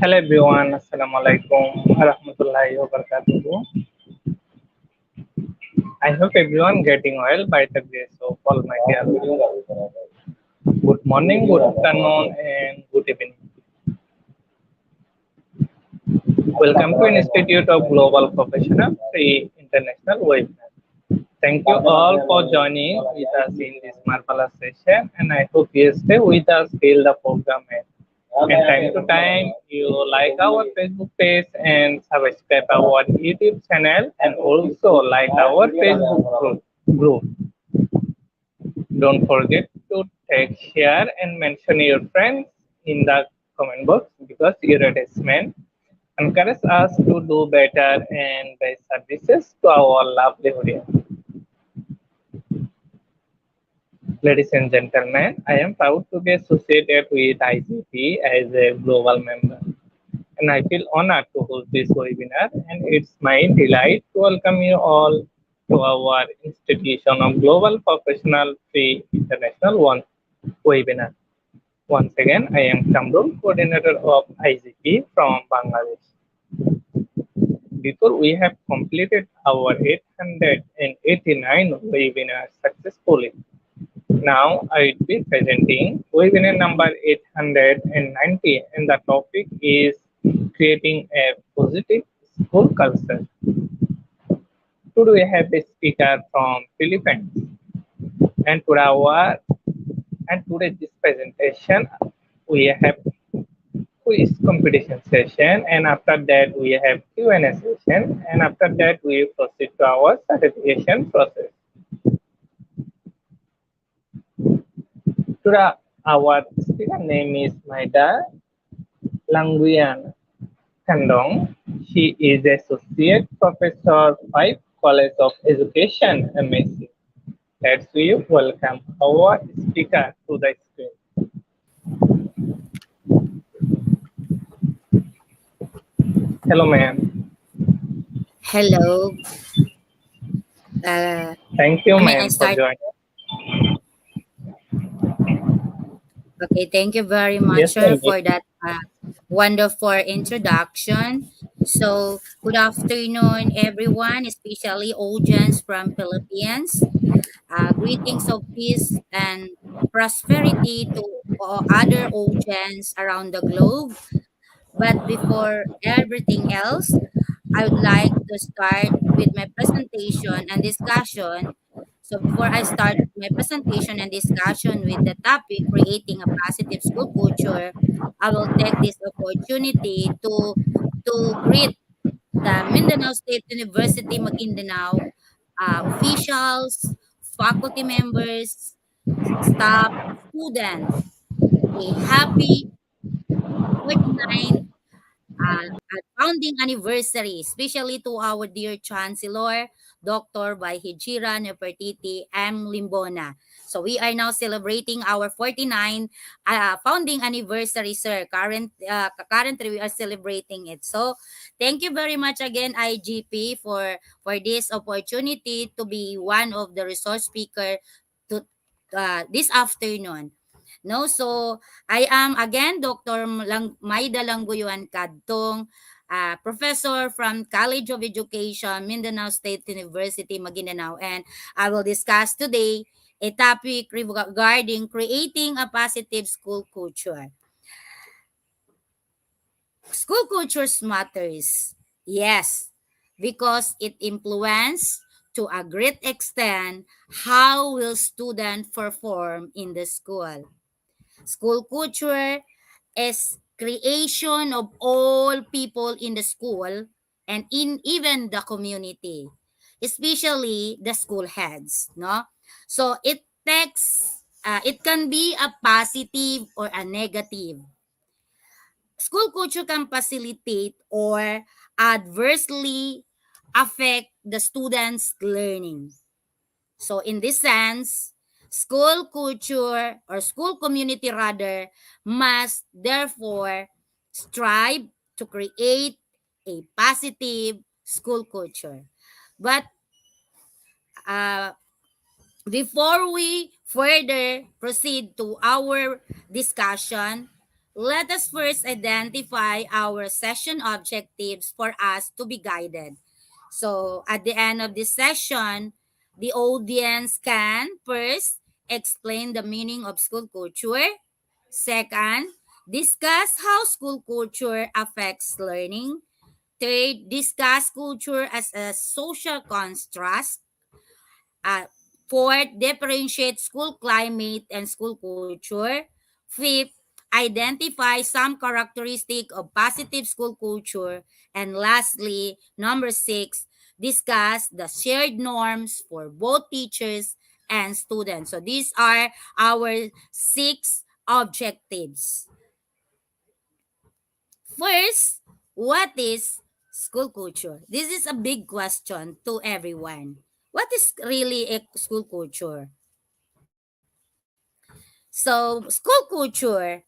Hello everyone, Assalamualaikum warahmatullahi wabarakatuh. I hope everyone getting well by the grace of Almighty Allah. Good morning, good afternoon, and good evening. Welcome to Institute of Global Professional Free International Webinar. Thank you all for joining with us in this marvelous session, and I hope you stay with us till the program ends. And time to time, you like our Facebook page and subscribe our YouTube channel, and also like our Facebook group. Don't forget to take share and mention your friends in the comment box because your attachment encourages us to do better and buy services to our lovely audience. Ladies and gentlemen, I am proud to be associated with IGP as a global member, and I feel honored to host this webinar, and it's my delight to welcome you all to our Institution of Global Professional Free International One webinar. Once again, I am Kamrul, coordinator of IGP from Bangladesh. Before we have completed our 889 webinars successfully, now I will be presenting webinar number 890, and the topic is creating a positive school culture. Today we have a speaker from Philippines, and today this presentation we have quiz competition session, and after that we have Q&A session, and after that we proceed to our certification process. Today our speaker name is Maida Langguian Kandong. She is Associate Professor 5 College of Education, MSc. Let's welcome our speaker to the screen. Hello, ma'am. Hello. Thank you, May I ma'am, for start? joining. Okay, thank you very much, Yes, sir, ma'am. for that wonderful introduction. So, good afternoon, everyone, especially audience from Philippines. Greetings of peace and prosperity to all other audience around the globe. But before everything else, I would like to start with my presentation and discussion. So before I start my presentation and discussion with the topic creating a positive school culture, I will take this opportunity to greet the Mindanao State University Maguindanao officials, faculty members, staff, students. A happy 49 founding anniversary, especially to our dear Chancellor, Dr. Baihijira Nefertiti M. Limbona. So we are now celebrating our 49 founding anniversary, sir. Currently, we are celebrating it. So thank you very much again, IGP, for this opportunity to be one of the resource speaker to this afternoon. No, so I am again Dr. Maida Langguyuan Kadtong, professor from College of Education, Mindanao State University, Maguindanao, and I will discuss today a topic regarding creating a positive school culture. School cultures matters, yes, because it influences to a great extent how will student perform in the school. School culture is creation of all people in the school and in even the community, especially the school heads, no? So it can be a positive or a negative. School culture can facilitate or adversely affect the students' learning. So in this sense, school culture or school community rather must therefore strive to create a positive school culture. But uh, before we further proceed to our discussion, Let us first identify our session objectives for us to be guided. So, at the end of this session, the audience can first explain the meaning of school culture. Second, discuss how school culture affects learning. Third, discuss culture as a social construct. Uh, Fourth, differentiate school climate and school culture. Fifth, identify some characteristic of positive school culture. And lastly, number six, discuss the shared norms for both teachers and students. So these are our six objectives. First, what is school culture? This is a big question to everyone. What is really a school culture? So, school culture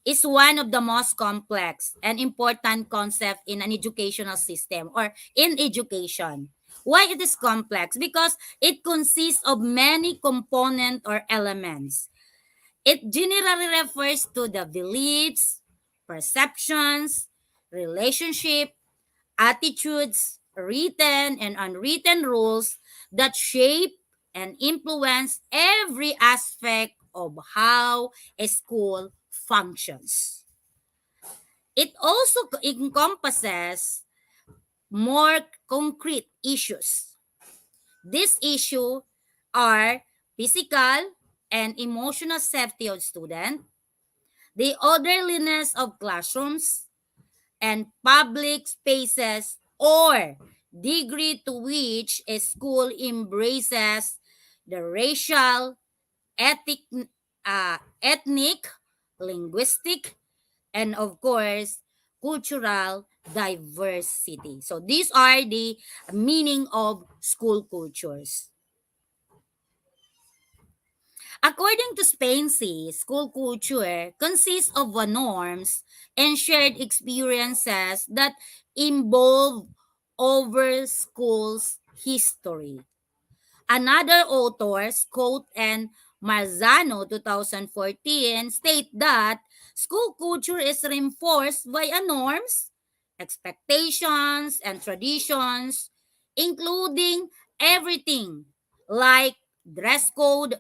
is one of the most complex and important concept in an educational system or in education. Why it is complex? Because it consists of many components or elements. It generally refers to the beliefs, perceptions, relationship, attitudes, written and unwritten rules that shape and influence every aspect of how a school functions. It also encompasses more concrete issues. These issues are physical and emotional safety of students, the orderliness of classrooms, and public spaces, or degree to which a school embraces the racial, ethnic, linguistic, and of course, cultural diversity. So these are the meaning of school cultures. According to Spencer, school culture consists of norms and shared experiences that involve over school's history. Another authors, Coate and Marzano 2014, state that school culture is reinforced by norms, expectations, and traditions, including everything like dress code,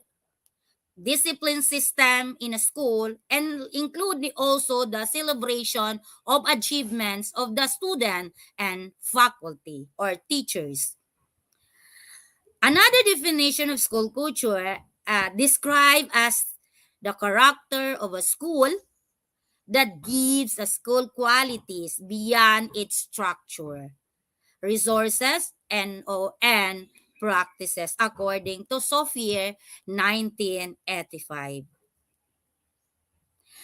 discipline system in a school, and include also the celebration of achievements of the student and faculty or teachers. Another definition of school culture described as the character of a school that gives a school qualities beyond its structure, resources, and practices, according to Sophia 1985.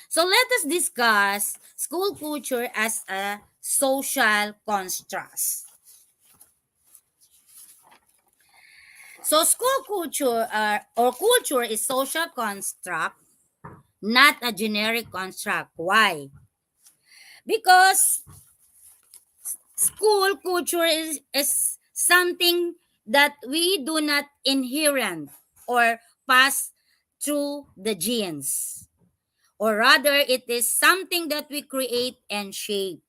So let us discuss school culture as a social construct. So school culture or culture is social construct, not a generic construct. Why? Because school culture is something that we do not inherent or pass through the genes. Or rather, it is something that we create and shape.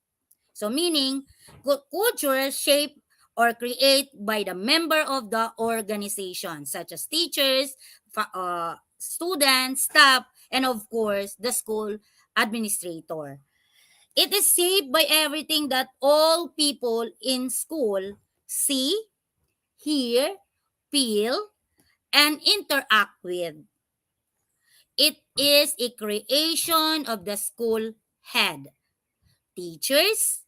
So meaning, culture shaped or create by the member of the organization, such as teachers, students, staff, and of course, the school administrator. It is shaped by everything that all people in school see, hear, feel, and interact with. It is a creation of the school head, teachers,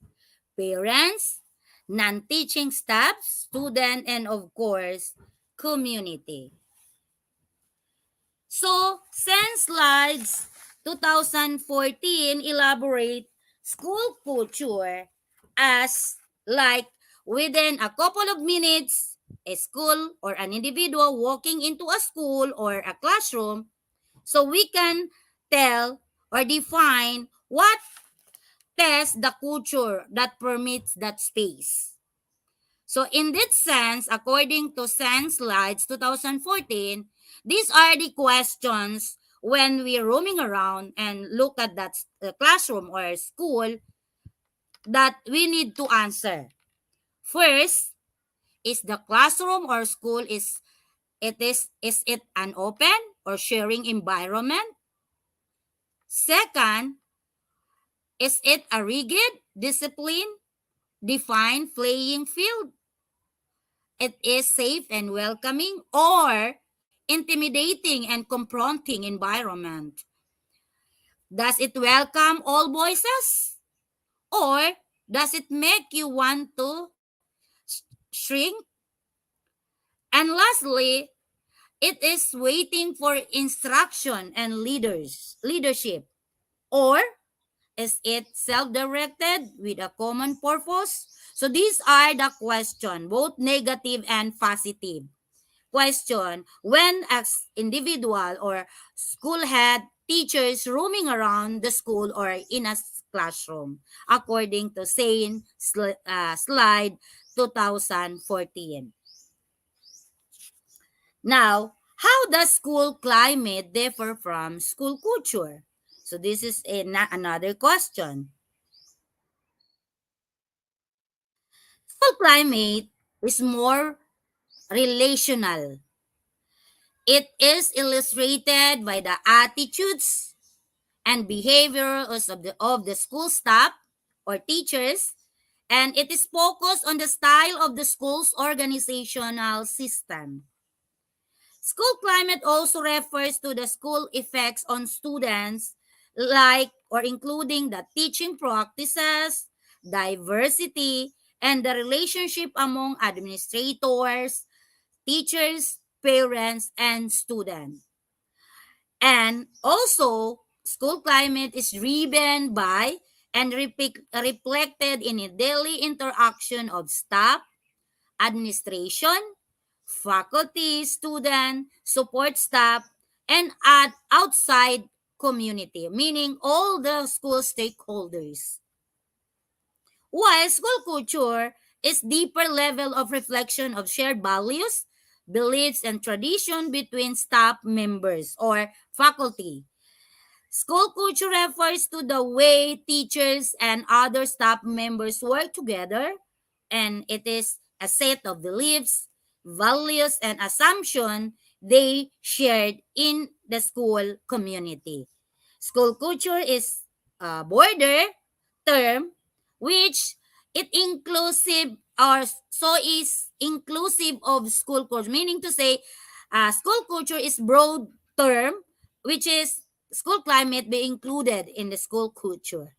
parents, non-teaching staff, student, and of course, community. So, since slides 2014 elaborate school culture as like within a couple of minutes, a school or an individual walking into a school or a classroom, so we can tell or define what test the culture that permits that space. So in that sense, according to Sense Slides 2014, these are the questions when we're roaming around and look at that classroom or school that we need to answer. First, is the classroom or school is it an open or sharing environment? Second, is it a rigid, discipline, defined playing field? It is safe and welcoming or intimidating and confronting environment? Does it welcome all voices or does it make you want to shrink? And lastly, it is waiting for instruction and leadership, or is it self-directed with a common purpose? So these are the question, both negative and positive. Question, when as individual or school head, teachers roaming around the school or in a classroom, according to same slide 2014. Now, how does school climate differ from school culture? So this is another question. School climate is more relational. It is illustrated by the attitudes and behaviors of the school staff or teachers, and it is focused on the style of the school's organizational system. School climate also refers to the school effects on students, like or including the teaching practices, diversity, and the relationship among administrators, teachers, parents, and students. And also, school climate is driven by and reflected in a daily interaction of staff, administration, faculty, student, support staff, and at outside community, meaning all the school stakeholders. While school culture is deeper level of reflection of shared values, beliefs, and tradition between staff members or faculty. School culture refers to the way teachers and other staff members work together, and it is a set of beliefs, values, and assumptions they shared in the school community. School culture is a border term which it inclusive or so is inclusive of school culture, meaning to say school culture is broad term which is school climate be included in the school culture.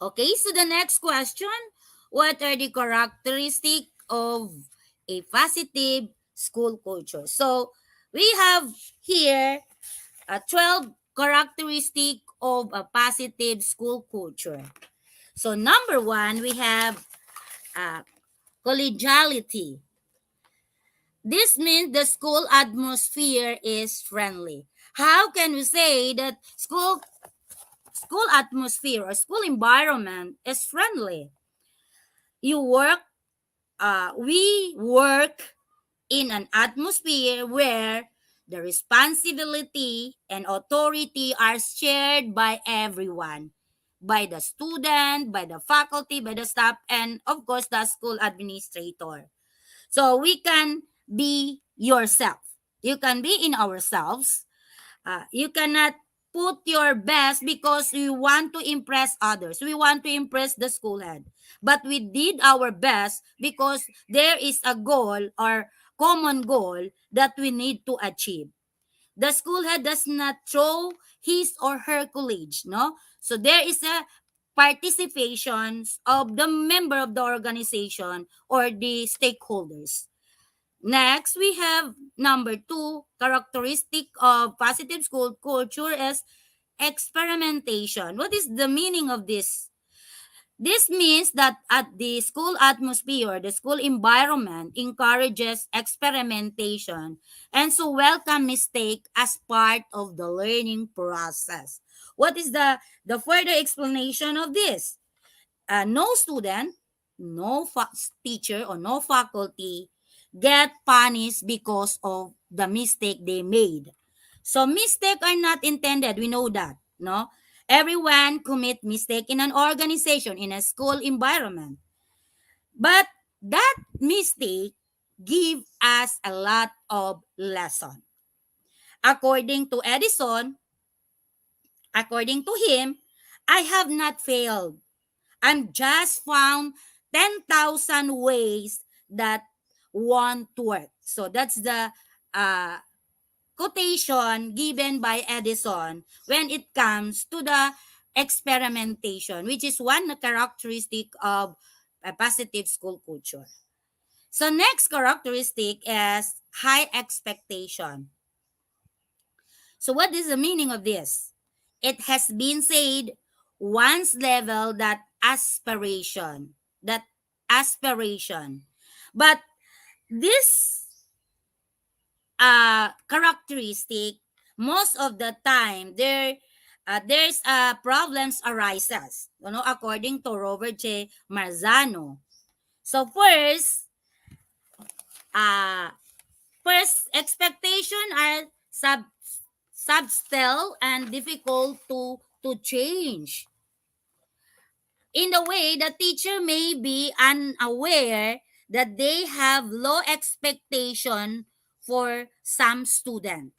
Okay, so the next question, what are the characteristics of a positive school culture? So we have here 12 characteristic of a positive school culture. So number one, we have uh, collegiality. This means the school atmosphere is friendly. How can we say that school atmosphere or school environment is friendly? You work, we work in an atmosphere where the responsibility and authority are shared by everyone, by the student, by the faculty, by the staff, and of course the school administrator. So we can be yourself. You can be in ourselves. You cannot put your best because we want to impress others. We want to impress the school head. But we did our best because there is a goal or common goal that we need to achieve. The school head does not throw his or her college, no? So there is a participation of the member of the organization or the stakeholders. Next, we have number two characteristic of positive school culture is experimentation. What is the meaning of this? This means that at the school atmosphere, the school environment encourages experimentation and so welcome mistake as part of the learning process. What is the further explanation of this? No student, no teacher, or no faculty get punished because of the mistake they made. So mistakes are not intended. We know that, no? Everyone commit mistake in an organization, in a school environment. But that mistake give us a lot of lesson. According to Edison, according to him, I have not failed. I'm just found 10,000 ways that won't work. So that's the uh, quotation given by Edison when it comes to the experimentation, which is one characteristic of a positive school culture. So next characteristic is high expectation. So what is the meaning of this? It has been said once level that aspiration. But this characteristic, most of the time there's problems arises, according to Robert J. Marzano. So uh first expectation are subtle and difficult to change. In the way, the teacher may be unaware that they have low expectation for some student.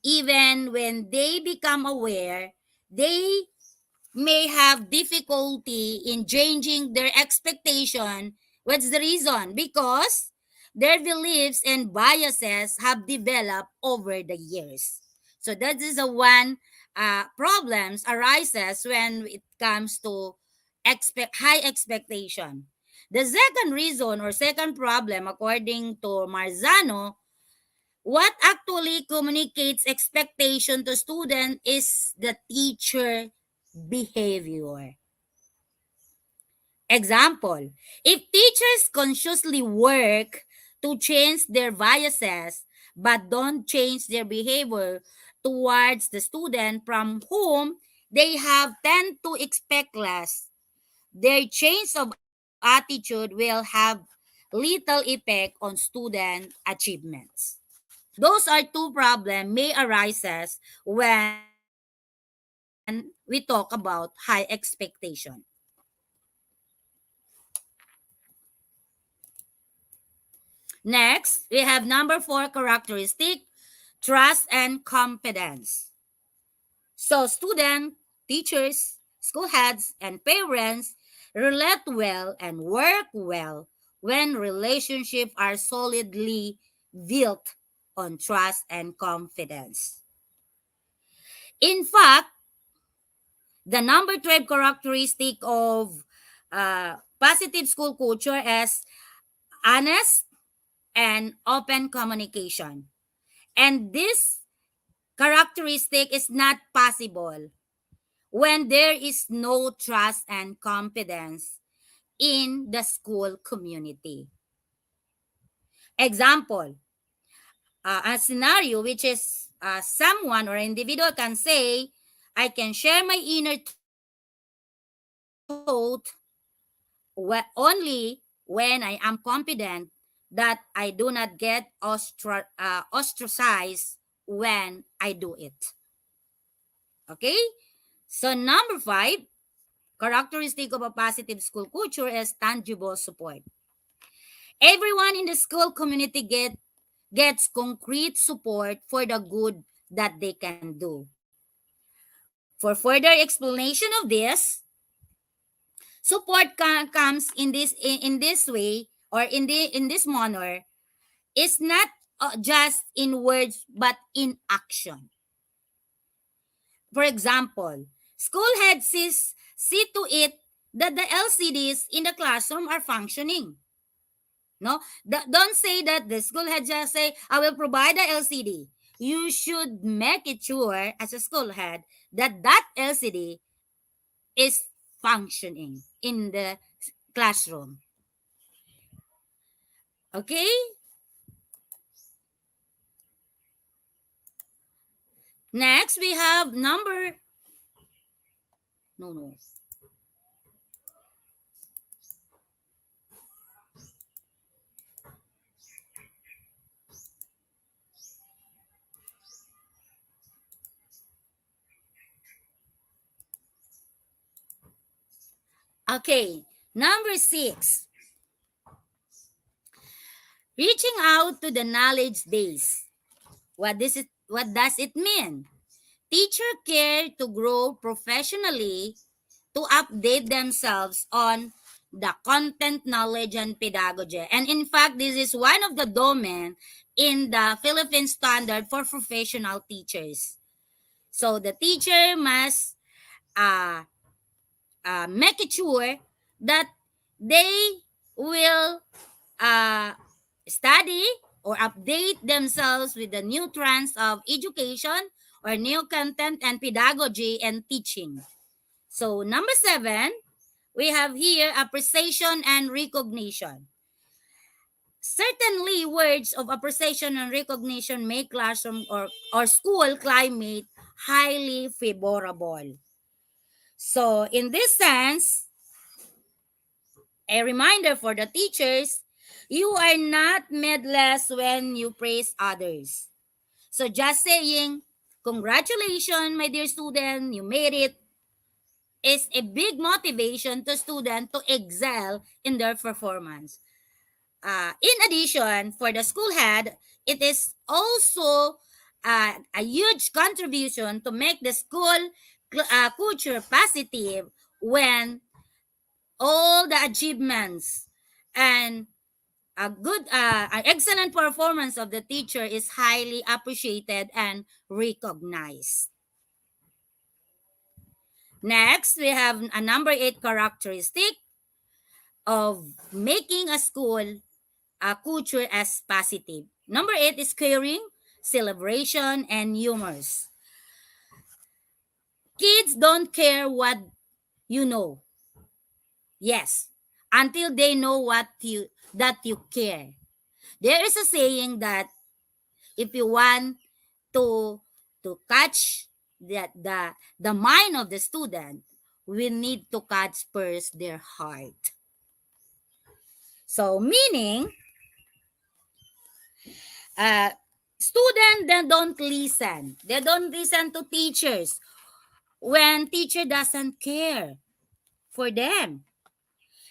Even when they become aware, they may have difficulty in changing their expectation. What's the reason? Because their beliefs and biases have developed over the years. So that is the one problems arises when it comes to high expectation. The second reason or second problem, according to Marzano, what actually communicates expectation to student is the teacher behavior. Example, if teachers consciously work to change their biases but don't change their behavior towards the student from whom they have tend to expect less, their change of attitude will have little effect on student achievements. Those are two problems may arises when we talk about high expectation. Next, we have number 4 characteristic, trust and confidence. So student, teachers, school heads, and parents relate well and work well when relationships are solidly built on trust and confidence. In fact, the number 12 characteristic of positive school culture is honest and open communication. And this characteristic is not possible when there is no trust and confidence in the school community. Example, a scenario which is someone or individual can say, I can share my inner thought only when I am confident that I do not get ostracized when I do it. Okay? So number 5, characteristic of a positive school culture is tangible support. Everyone in the school community gets concrete support for the good that they can do. For further explanation of this, support comes in this way or in this manner. It's not just in words but in action. For example, school heads see to it that the LCDs in the classroom are functioning. No, don't say that the school head just say, I will provide the LCD. You should make it sure as a school head that that LCD is functioning in the classroom. Okay? Next, we have number, no, no. Okay, number 6, reaching out to the knowledge base. What does it mean? Teacher care to grow professionally, to update themselves on the content, knowledge, and pedagogy. And in fact, this is one of the domain in the Philippine standard for professional teachers. So the teacher must uh, make it sure that they will uh, study or update themselves with the new trends of education or new content and pedagogy and teaching. So number 7, we have here appreciation and recognition. Certainly, words of appreciation and recognition make classroom or school climate highly favorable. So, in this sense, a reminder for the teachers, you are not made less when you praise others. So, just saying, congratulations, my dear student, you made it, is a big motivation to students to excel in their performance. In addition, for the school head, it is also a huge contribution to make the school culture positive when all the achievements and an excellent performance of the teacher is highly appreciated and recognized. Next, we have a number 8 characteristic of making a school culture as positive. Number 8 is caring, celebration, and humors. Kids don't care what you know. Yes, until they know you care. There is a saying that if you want to catch the mind of the student, we need to catch first their heart. So meaning, uh, students then don't listen. They don't listen to teachers when teacher doesn't care for them.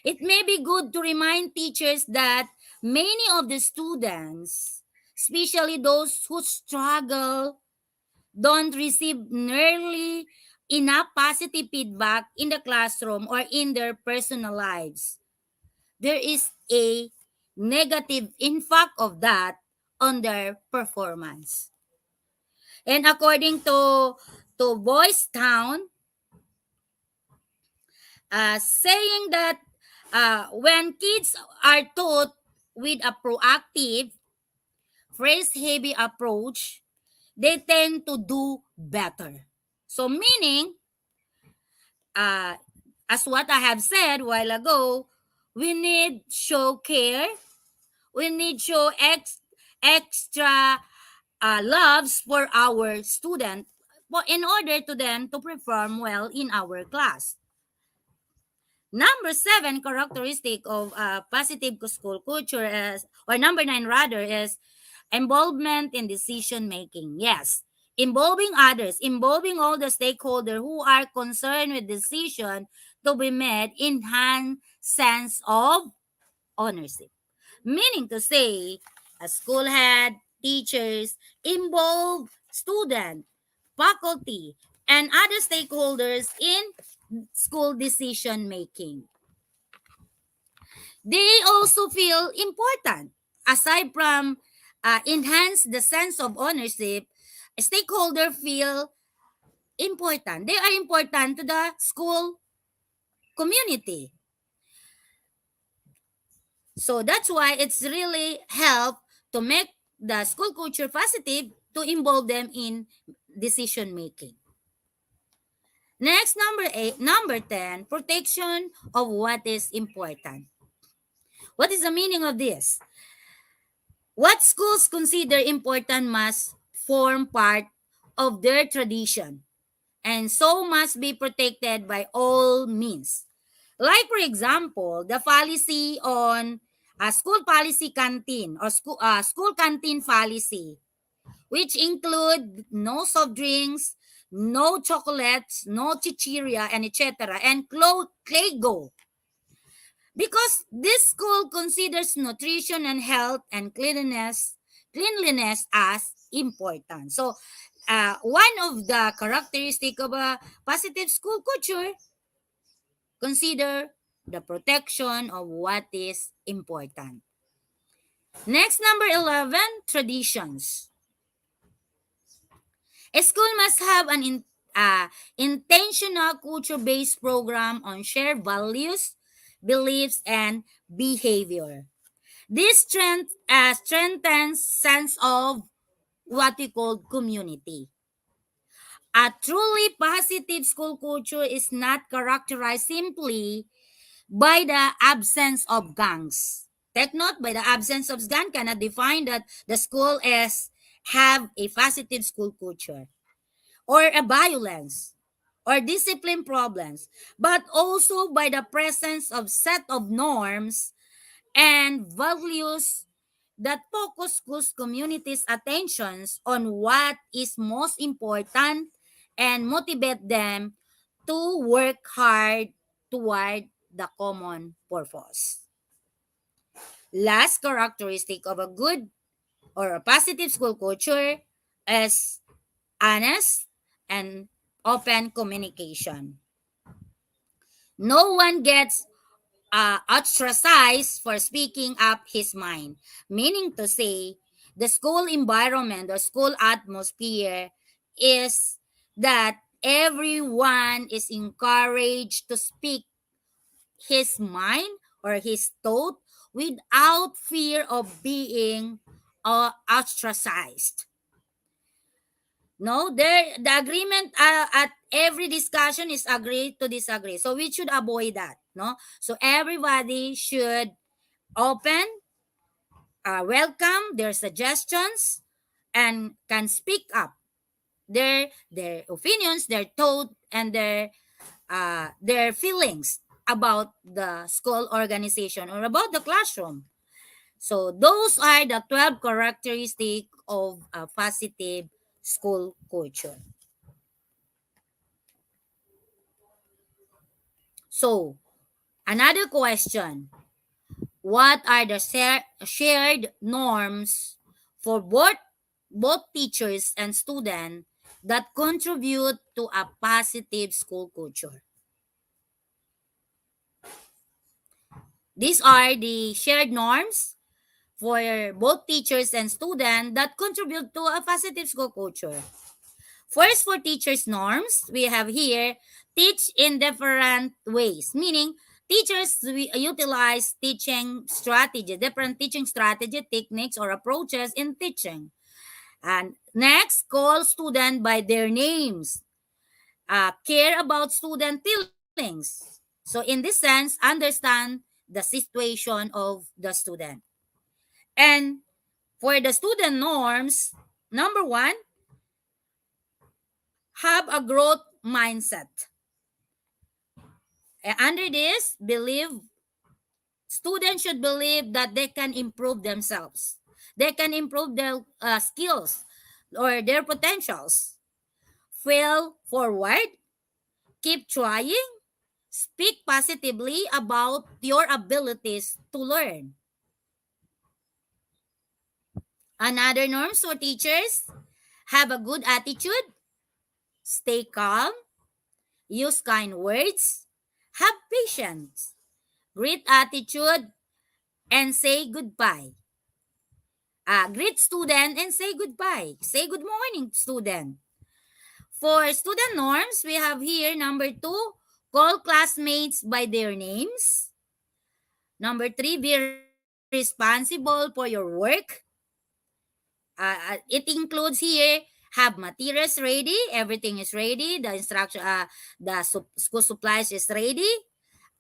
It may be good to remind teachers that many of the students, especially those who struggle, don't receive nearly enough positive feedback in the classroom or in their personal lives. There is a negative impact of that on their performance. And according to Boys Town, saying that when kids are taught with a proactive, phrase heavy approach, they tend to do better. So meaning, uh, as what I have said a while ago, we need show care, we need show extra loves for our student in order to them to perform well in our class. Number 7 characteristic of positive school culture is, or number 9 rather, is involvement in decision making. Yes, involving others, involving all the stakeholders who are concerned with decision to be made, enhance sense of ownership. Meaning to say, a school head, teachers, involve student, faculty, and other stakeholders in school decision making. They also feel important. Aside from enhance the sense of ownership, stakeholders feel important. They are important to the school community. So that's why it's really help to make the school culture positive, to involve them in decision making. Next, number 8, number 10, protection of what is important. What is the meaning of this? What schools consider important must form part of their tradition and so must be protected by all means. Like, for example, the policy on a school policy canteen or school canteen policy, which include no soft drinks, no chocolates, no chichiria, and etc. and clay go. because this school considers nutrition and health and cleanliness as important. So one of the characteristic of a positive school culture, consider the protection of what is important. Next, number 11, traditions. A school must have an intentional culture-based program on shared values, beliefs, and behavior. This strengthens sense of what we call community. A truly positive school culture is not characterized simply by the absence of gangs. Take note, by the absence of gang cannot define that the school is have a positive school culture or a violence or discipline problems, but also by the presence of set of norms and values that focus schools communities' attentions on what is most important and motivate them to work hard toward the common purpose. Last characteristic of a good or a positive school culture is honest and open communication. No one gets ostracized for speaking up his mind, meaning to say, the school environment or school atmosphere is that everyone is encouraged to speak his mind or his thought without fear of being ostracized. No, there the agreement at every discussion is agree to disagree. So we should avoid that. No, so everybody should open, welcome their suggestions, and can speak up their opinions, their thought, and their feelings about the school organization or about the classroom. So those are the 12 characteristics of a positive school culture. So, another question. What are the shared norms for both teachers and students that contribute to a positive school culture? These are the shared norms for both teachers and students that contribute to a positive school culture. First, for teachers' norms, we have here teach in different ways, meaning teachers we utilize teaching strategy, different teaching strategy, techniques, or approaches in teaching. And next, call student by their names, care about student feelings. So, in this sense, understand the situation of the student. And for the student norms, number one, have a growth mindset. Under this, believe students should believe that they can improve themselves. They can improve their skills or their potentials. Fail forward, keep trying, speak positively about your abilities to learn. Another norms for teachers, have a good attitude, stay calm, use kind words, have patience, great attitude, and say goodbye. Greet student and say goodbye. Say good morning, student. For student norms, we have here number 2, call classmates by their names. Number 3, be responsible for your work. It includes here have materials ready, everything is ready, the instruction, school supplies is ready.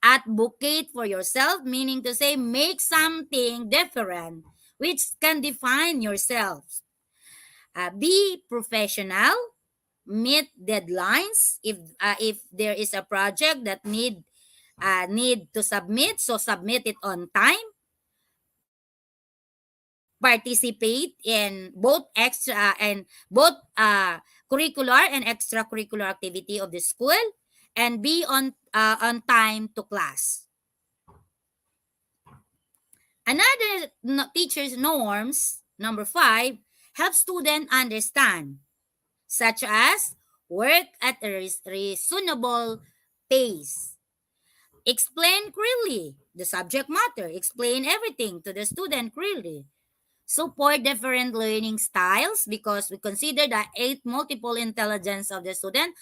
Advocate for yourself, meaning to say make something different which can define yourself. Be professional, meet deadlines. If there is a project that need to submit, so submit it on time. Participate in both curricular and extracurricular activity of the school, and be on time to class. teachers norms, number 5, help student understand, such as work at a reasonable pace. Explain clearly the subject matter. Explain everything to the student clearly. Support different learning styles because we consider the 8 multiple intelligence of the student.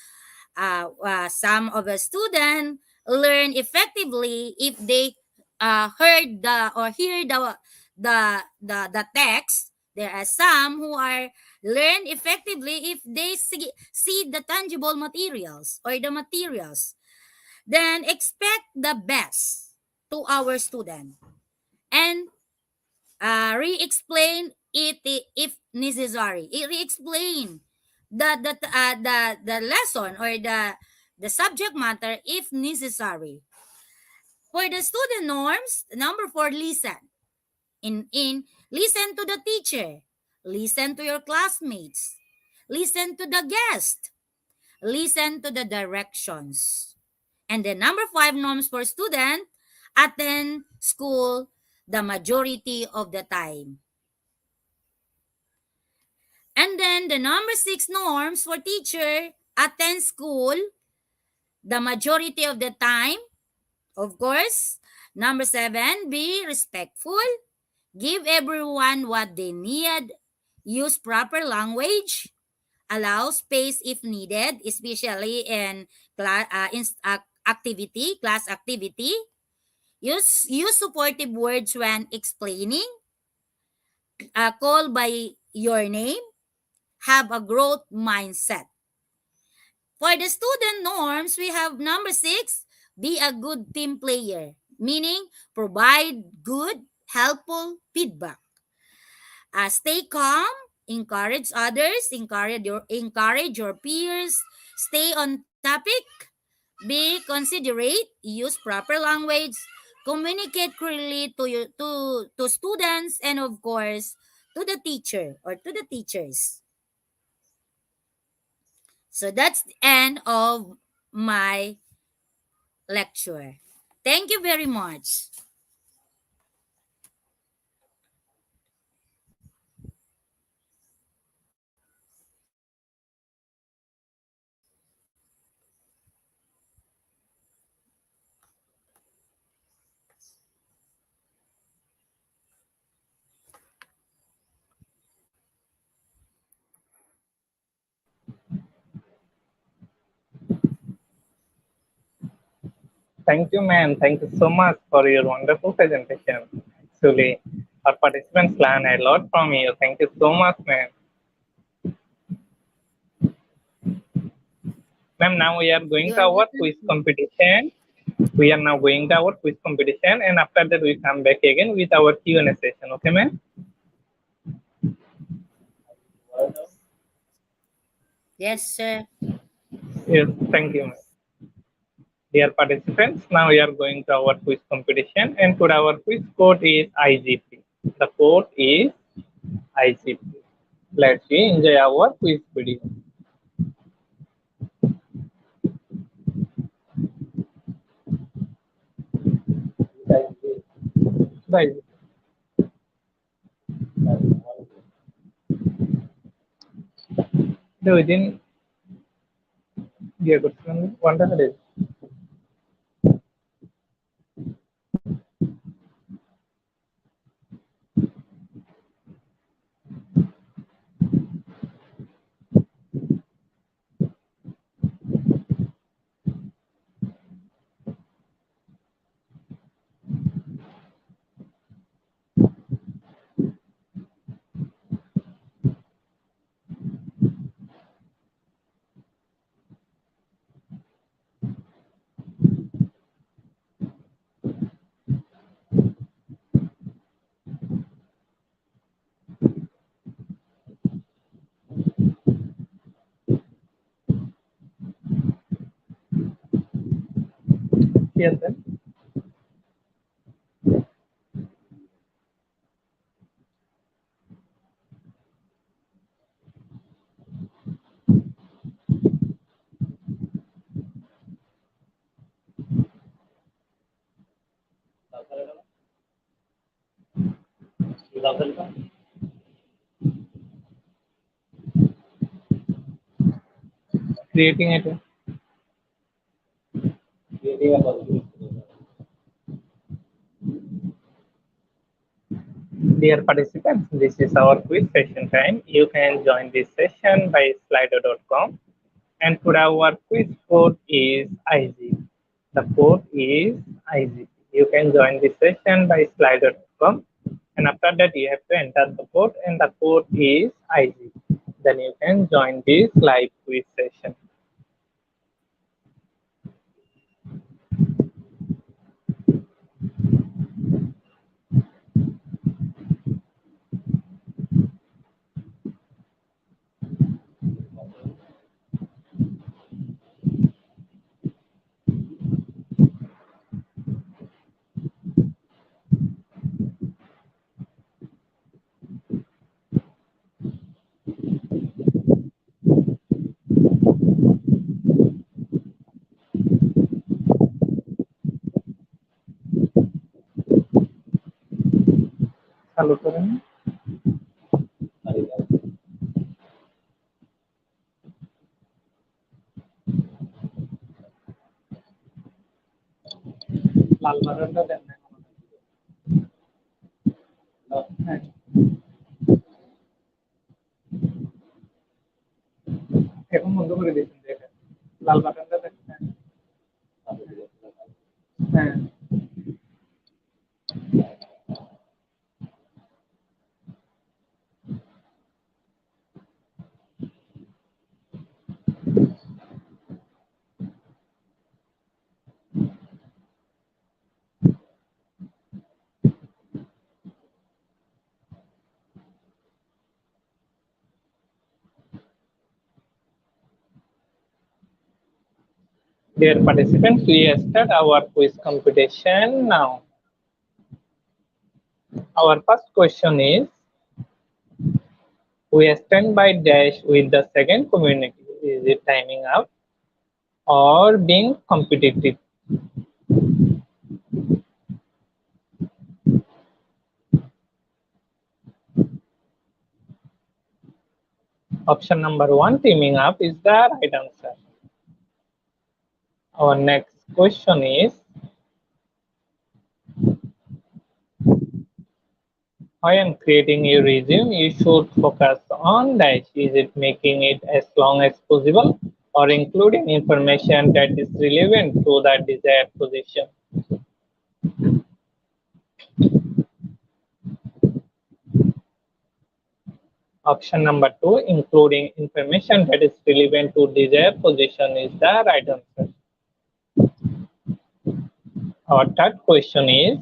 Some of the students learn effectively if they heard the or hear the text. There are some who are learn effectively if they see the tangible materials or the materials. Then expect the best to our student and re-explain it if necessary. Re-explain the lesson or the subject matter if necessary. For the student norms, number 4, listen. In listen to the teacher, listen to your classmates, listen to the guest, listen to the directions. And the number 5 norms for student, attend school the majority of the time. And then the number 6 norms for teacher, attend school the majority of the time, of course. Number 7, be respectful, give everyone what they need, use proper language, allow space if needed, especially in class activity. Use supportive words when explaining. Call by your name. Have a growth mindset. For the student norms, we have number 6, be a good team player, meaning provide good, helpful feedback. Stay calm, encourage others, encourage your peers, stay on topic, be considerate, use proper language, communicate clearly to students, and of course to the teacher or to the teachers. So that's the end of my lecture. Thank you very much. Thank you, ma'am. Thank you so much for your wonderful presentation. Actually, our participants learn a lot from you. Thank you so much, ma'am. Ma'am, now we are going You to are our welcome. quiz competition. We are now going to our quiz competition, and after that, we come back again with our Q&A session. Okay, ma'am? Yes, sir. Yes, thank you, ma'am. Dear participants, now we are going to our quiz competition, and today our quiz code is IGP. The code is IGP. Let's enjoy our quiz video. Right. The within good wonderful. Yes, sir. Creating it. Dear participants, this is our quiz session time. You can join this session by slido.com. And for our quiz code is IG. The code is IG. You can join this session by slido.com. And after that, you have to enter the code, and the code is IG. Then you can join this live quiz session. চালু করেন লাল বাটনটা দেন না হ্যাঁ এখন বন্ধ করে দিয়েছেন যে লাল বাটনটা দেন হ্যাঁ Dear participants, we start our quiz competition now. Our first question is, we stand by dash with the second community. Is it timing out or being competitive? Option number 1, teaming up, is the right answer. Our next question is, when creating a resume, you should focus on dash. Is it making it as long as possible or including information that is relevant to the desired position? Option number 2, including information that is relevant to desired position, is the right answer. Our third question is,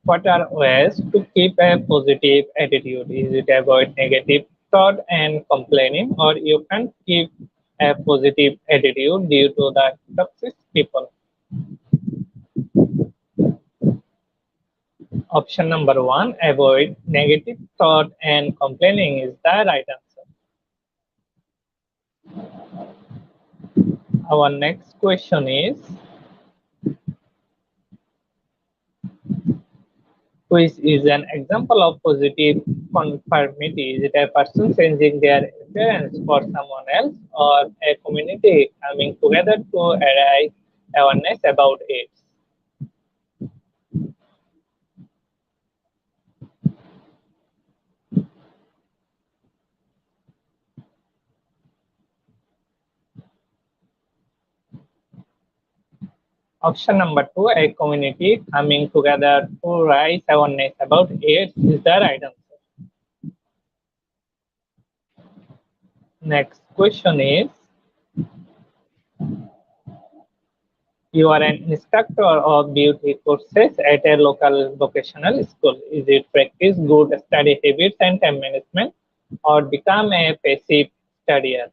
what are ways to keep a positive attitude? Is it avoid negative thought and complaining, or you can keep a positive attitude due to the toxic people? Option number 1, avoid negative thought and complaining, is the right answer. Our next question is, which is an example of positive conformity? Is it a person changing their appearance for someone else, or a community coming together to raise awareness about it? Option number 2, a community coming together to raise awareness about AIDS, is the right answer. Next question is, you are an instructor of beauty courses at a local vocational school. Is it practice good study habits and time management, or become a passive studier?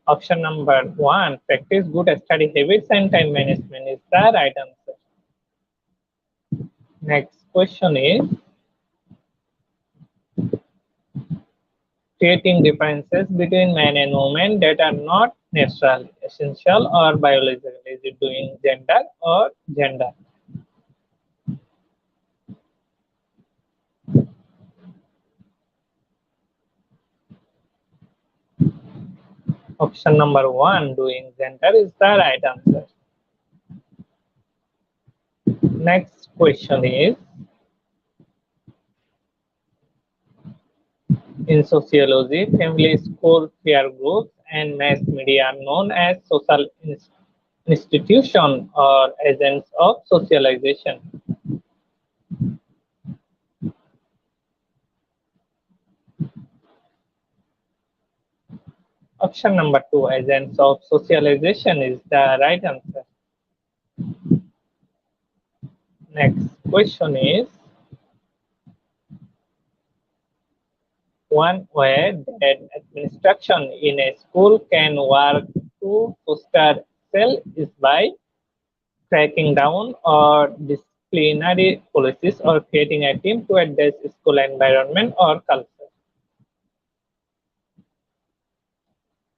Option number 1, practice good study habits and time management, is the right answer. Next question is, creating differences between men and women that are not natural, essential, or biological? Is it doing gender or gender? Option number one, doing gender, is the right answer. Next question is, in sociology, family, school, peer groups, and mass media are known as social institutions or agents of socialization. Option number two, agents of socialization, is the right answer. Next question is, one way that administration in a school can work to foster excel is by cracking down or disciplinary policies or creating a team to address school environment or culture.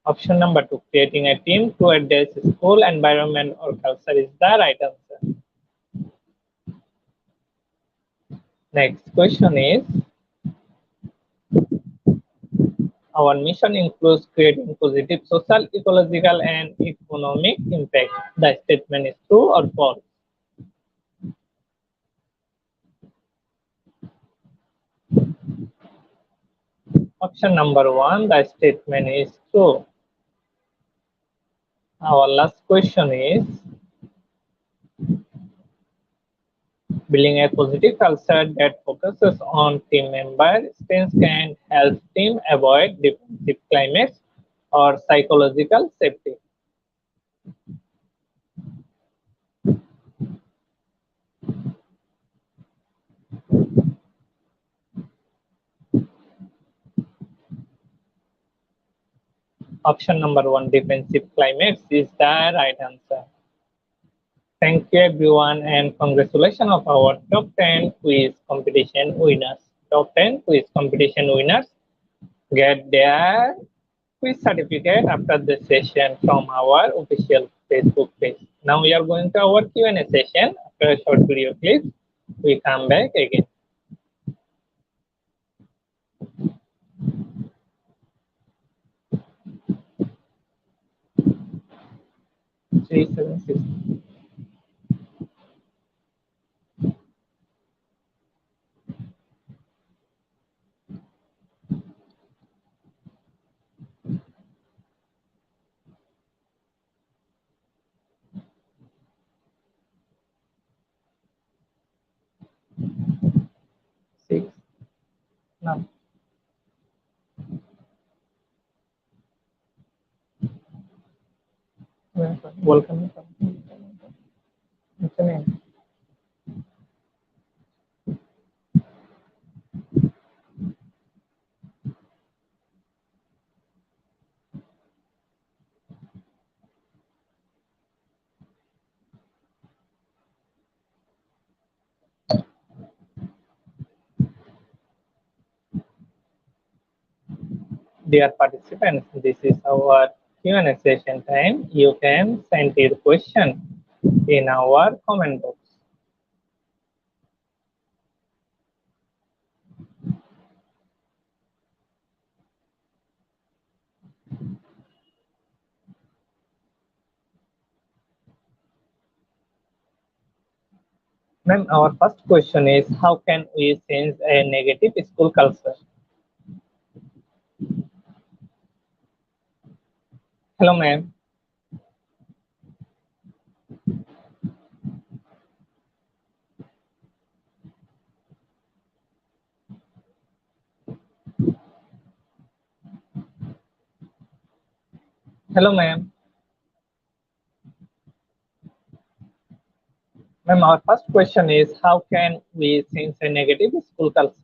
Option number two, creating a team to address school environment or culture, is the right answer. Next question is, our mission includes creating positive social, ecological, and economic impact. The statement is true or false? Option number one, the statement is true. Our last question is, building a positive culture that focuses on team member strengths can help team avoid defensive climates or psychological safety. Option number one, defensive climates, is the right answer. Thank you everyone and congratulations of our top 10 quiz competition winners. Top 10 quiz competition winners get their quiz certificate after the session from our official Facebook page. Now we are going to our Q&A session. After a short video clip, we come back again. 376. Six. Now. Welcome. What's your name? Dear participants, this is our Q&A session time. You can send your question in our comment box. Ma'am, our first question is, how can we change a negative school culture? Hello, ma'am. Hello, ma'am. Ma'am, our first question is, how can we change a negative school culture?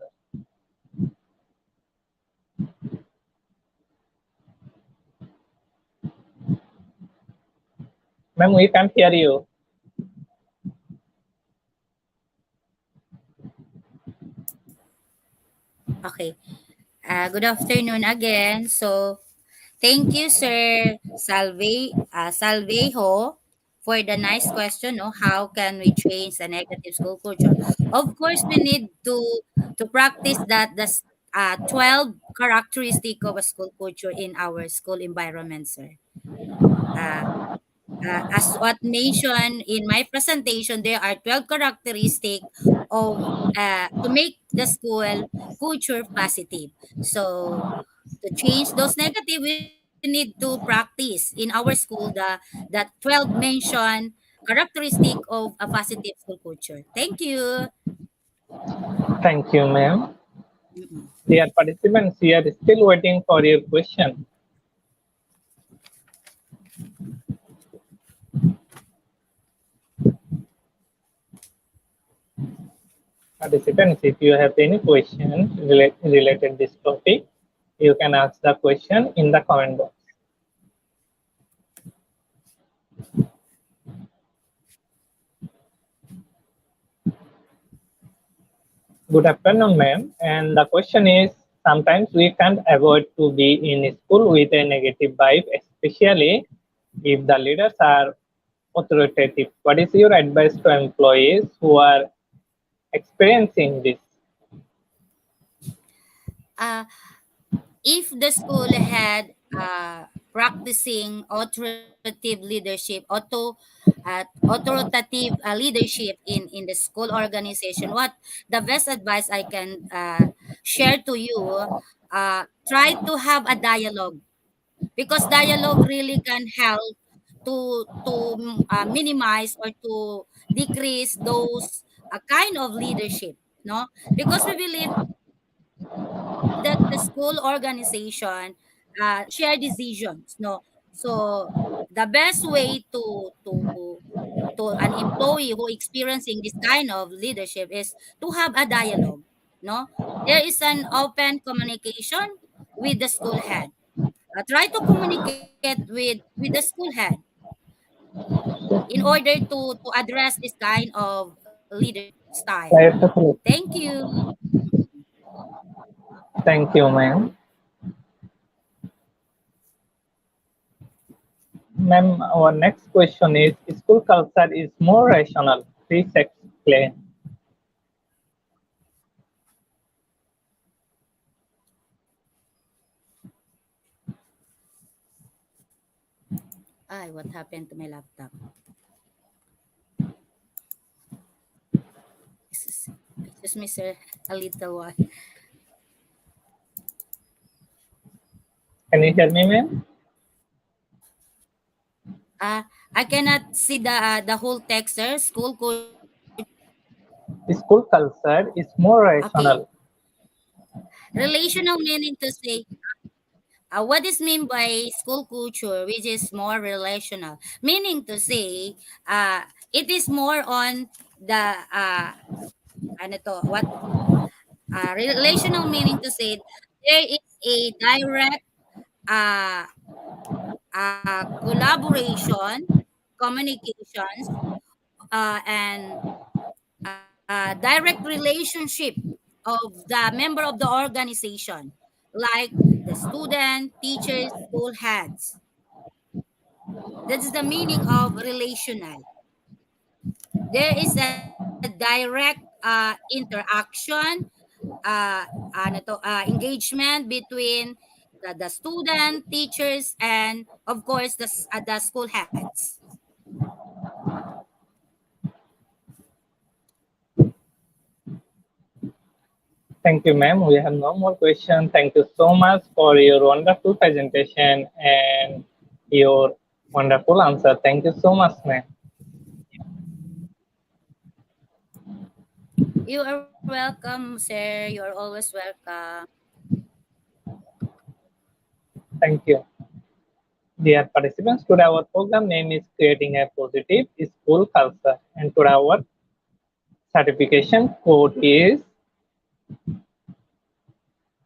Ma'am, we can't hear you. Okay. Good afternoon again. So, Thank you, Sir Salvejo, for the nice question. No, how can we change the negative school culture? Of course, we need to practice that the 12 characteristic of a school culture in our school environment, sir. Uh, as what mentioned in my presentation, there are 12 characteristics of to make the school culture positive. So to change those negative, we need to practice in our school the 12 mentioned characteristic of a positive school culture. Thank you. Thank you, ma'am. Mm-mm. Dear participants, we are still waiting for your question. Participants, if you have any question related this topic, you can ask the question in the comment box. Good afternoon, ma'am. And the question is, sometimes we can't avoid to be in school with a negative vibe, especially if the leaders are authoritative. What is your advice to employees who are experiencing this? Uh, if the school had practicing authoritative leadership, authoritative leadership in the school organization, what the best advice I can share to you, try to have a dialogue, because dialogue really can help to minimize or to decrease those kind of leadership, no, because we believe that the school organization share decisions, no. So the best way to an employee who experiencing this kind of leadership is to have a dialogue, no. There is an open communication with the school head. Try to communicate with the school head in order to address this kind of leadership style. Thank you. Thank you, ma'am. Ma'am, our next question is, school culture is more rational. Please explain. Ay, what happened to my laptop? Excuse, excuse me, sir. A little while. Can you hear me, ma'am? I cannot see the whole text, sir. School culture. School culture is more Okay. rational. Relational meaning to say, what is mean by school culture, which is more relational? Meaning to say, it is more on the ano to, what relational meaning to say there is a direct uh, collaboration, communications, and direct relationship of the member of the organization, like the student, teachers, school heads. That is the meaning of relational. There is a direct interaction, engagement between the student, teachers, and of course the school heads. Thank you, ma'am. We have no more questions. Thank you so much for your wonderful presentation and your wonderful answer. Thank you so much, ma'am. You are welcome, sir. You are always welcome. Thank you. Dear participants, today our program name is Creating a Positive School Culture, and today our certification code is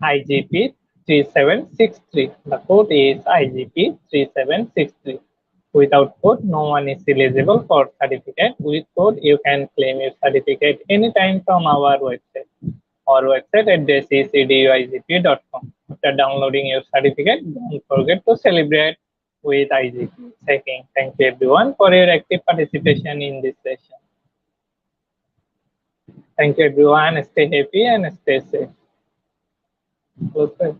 IGP 3763. The code is IGP 3763. Without code, no one is eligible for certificate. With code, you can claim your certificate anytime from our website. Our website address is eduigp.com. after downloading your certificate, don't forget to celebrate with IGP checking. Thank you everyone for your active participation in this session. Thank you everyone. Stay happy and stay safe. Close.